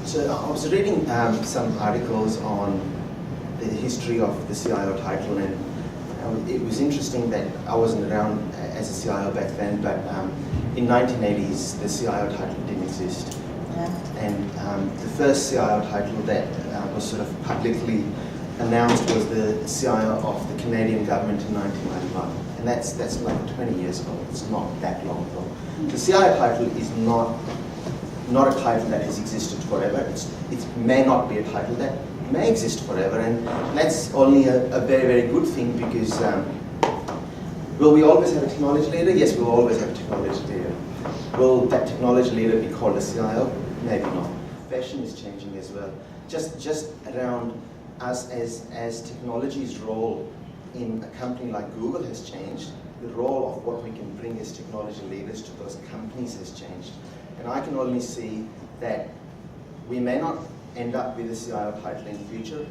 So I was reading some articles on the history of the CIO title, and it was interesting that I wasn't around as a CIO back then, but in 1980s the CIO title didn't exist. And the first CIO title that was sort of publicly announced was the CIO of the Canadian government in 1991. And that's like 20 years ago. It's not that long ago. The CIO title is not a title that has existed forever. It may not be a title that may exist forever, and that's only a very, very good thing, because will we always have a technology leader? Yes, we'll always have a technology leader. Will that technology leader be called a CIO? Maybe not. Fashion is changing as well. Just around us as technology's role in a company like Google has changed, the role of what we can bring as technology leaders to those companies has changed. And I can only see that we may not end up with a CIO title in the future,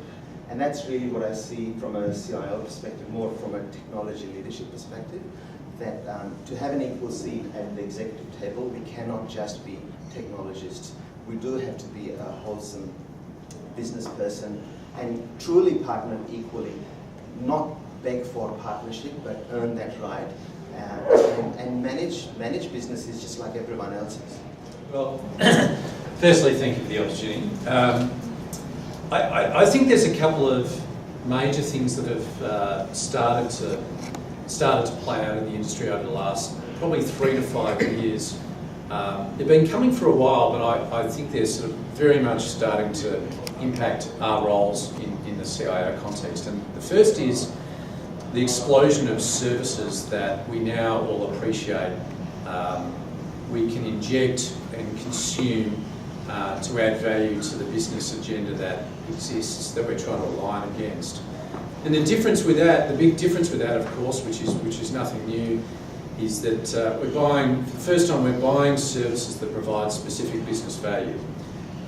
and that's really what I see from a CIO perspective, more from a technology leadership perspective, that to have an equal seat at the executive table, we cannot just be technologists. We do have to be a wholesome business person and truly partner equally, not beg for a partnership, but earn that right, and manage businesses just like everyone else's. Well, firstly, thank you for the opportunity. I think there's a couple of major things that have started to play out in the industry over the last probably 3 to 5 years. They've been coming for a while, but I think they're sort of very much starting to impact our roles in the CIO context. And the first is the explosion of services that we now all appreciate we can inject and consume to add value to the business agenda that exists, that we're trying to align against. And the difference with that, the big difference with that, of course, which is nothing new, is that for the first time we're buying services that provide specific business value.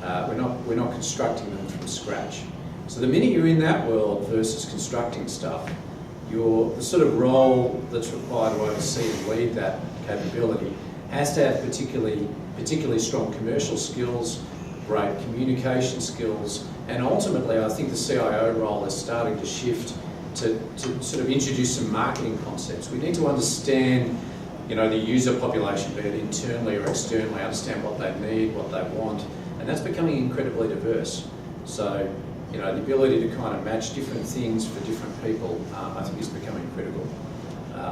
We're not constructing them from scratch. So the minute you're in that world versus constructing stuff, the sort of role that's required to oversee and lead that capability has to have particularly strong commercial skills, great communication skills, and ultimately I think the CIO role is starting to shift to sort of introduce some marketing concepts. We need to understand, the user population, be it internally or externally, understand what they need, what they want, and that's becoming incredibly diverse. So, the ability to kind of match different things for different people, I think is becoming critical.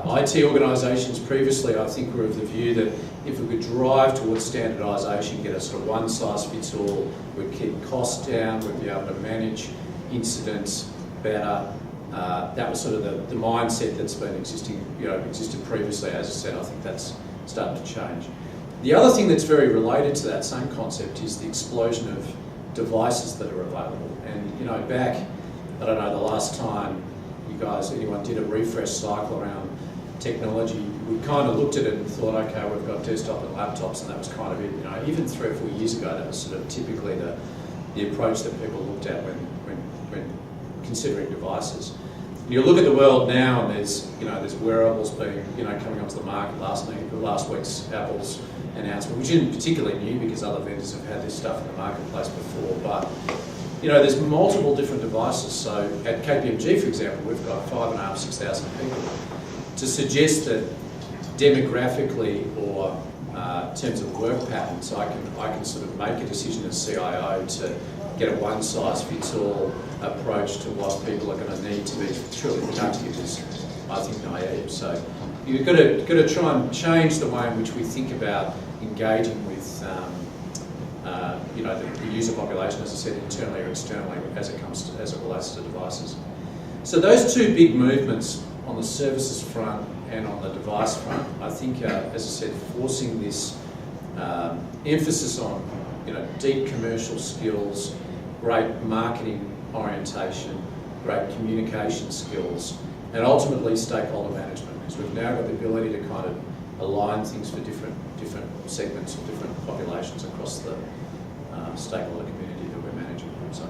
IT organisations previously, I think, were of the view that if we could drive towards standardisation, get a sort of one-size-fits-all, we'd keep costs down, we'd be able to manage incidents better. That was sort of the mindset that's been existed previously. As I said, I think that's starting to change. The other thing that's very related to that same concept is the explosion of devices that are available. And back, I don't know, the last time anyone did a refresh cycle around technology, we kind of looked at it and thought, okay, we've got desktop and laptops, and that was kind of it. Even 3 or 4 years ago, that was sort of typically the approach that people looked at when considering devices. You look at the world now, and there's wearables being coming onto the market. Last week's Apple's announcement, which isn't particularly new because other vendors have had this stuff in the marketplace before, but there's multiple different devices. So at KPMG, for example, we've got 5,500, 6,000 people. To suggest that demographically or in terms of work patterns, I can sort of make a decision as CIO to get a one-size-fits-all approach to what people are going to need to be truly productive is, I think, naive. So you've got to try and change the way in which we think about engaging with the user population, as I said, internally or externally, as it relates to devices. So those two big movements on the services front and on the device front, I think, as I said, forcing this emphasis on deep commercial skills, great marketing orientation, great communication skills, and ultimately stakeholder management, because we've now got the ability to kind of align things for different segments or different populations across the stakeholder community that we're managing. So,